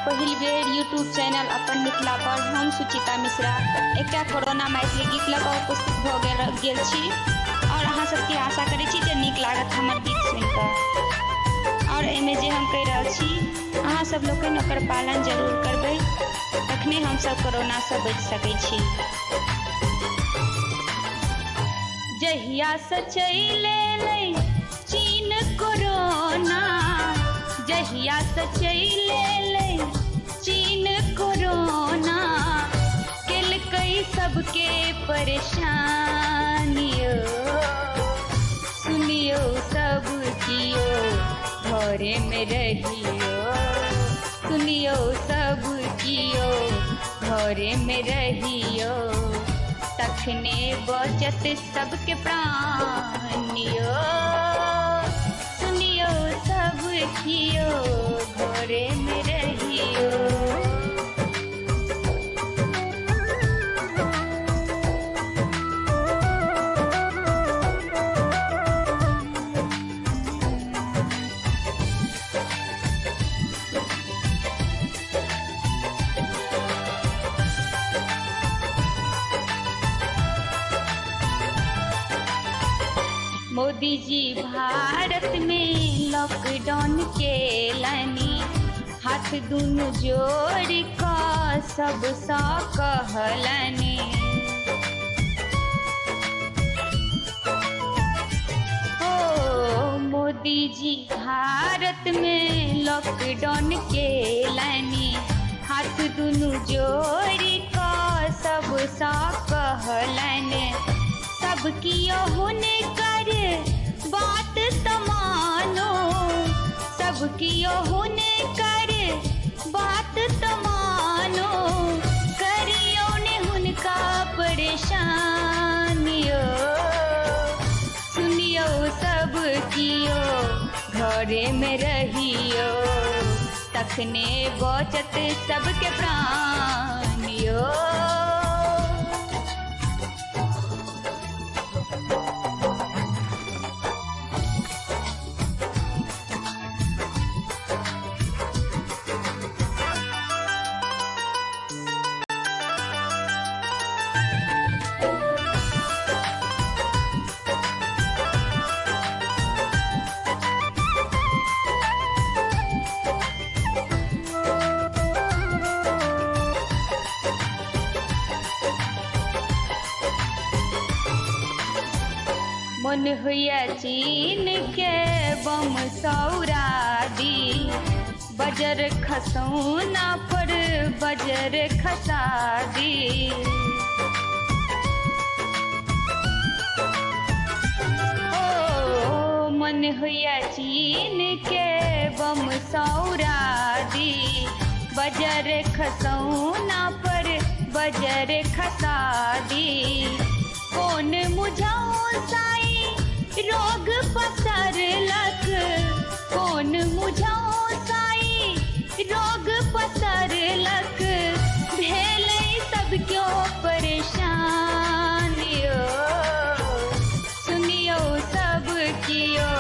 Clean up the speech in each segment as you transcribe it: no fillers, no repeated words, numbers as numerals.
पहिल बेर YouTube channel अपन मिथिला पर हम सुचिता मिश्रा एक कोरोना मैथिली गीत लऽ कऽ उपस्थित भऽ गेल छी और अहाँ सबके आशा करै छी जे नीक लागत हमर गीत सुनिकऽ। और एहिमे जे हम कहि रहल छी अहाँ सब लोकनि ओकर पालन जरूर करबै, तखने हम सब कोरोना से बचि सकै छी। जहिया से चलि चीन कोरोना, जहिया से चलि चीन कोरोना, केलकै सबके परेशानियो। सुनियो सब कियो घरे में रहियो, सुनियो सब कियो घरे में रहियो, तखने बचत सबके प्राणियो। सुनियो सब कियो घरे में रहियो। मोदी जी भारत में लॉकडाउन के लानी, हाथ दुनु जोड़ कऽ सबसँ कहलनि। ओ मोदी जी भारत में लॉकडाउन के लानी, हाथ दुनु जोड़ कऽ सबसँ कहलनि। सब कियो हुनकर बात त मानो, सब कियो हुनकर बात त मानो, करियो ने हुनका परेशानियो। सुनियो सब कियो घरे में रहियो, तखने बचत सबके प्राणियो। मन हुआ चीन के बम सौरा दी, बजर खसौना पर बजर खसा दी। ओ मन हुआ चीन के बम सौरा दी, बजर खसौना पर बजर खसा दी। कौन मुझौसाई रोग पसरलक, कौन मुझौसाई रोग पसरलक, भेलै सब क्यों परेशानियो। सुनियो सब कियो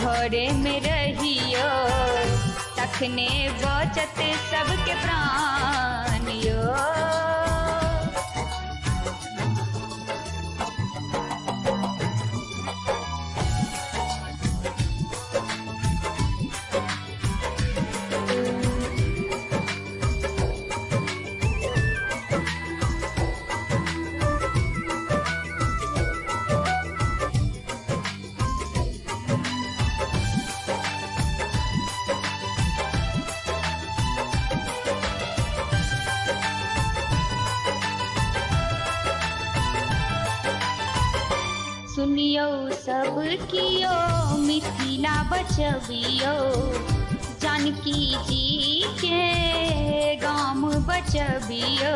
घरे में रहियो, तखने बचत सबके प्राणियो। सुनियो सब कियो मिथिला बचबियो, जानकी जी के गाम बचबियो।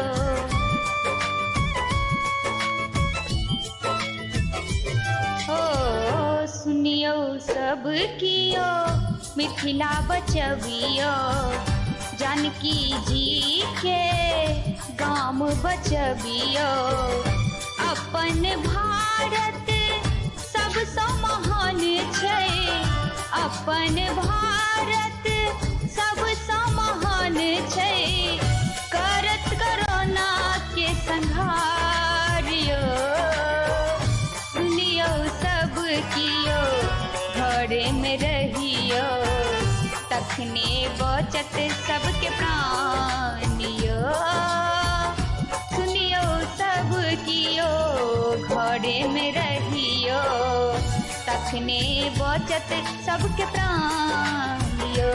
ओ सुनियो सब कियो मिथिला बचबियो, जानकी जी के गाम बचबियो। अपन भारत सबसँ महान छै, अपन भारत सबसँ महान में रहियो, तखने बचत सबके प्राणियो। सुनियो सब कियो घरे में रहियो, तखने बचत सबके प्राणियो।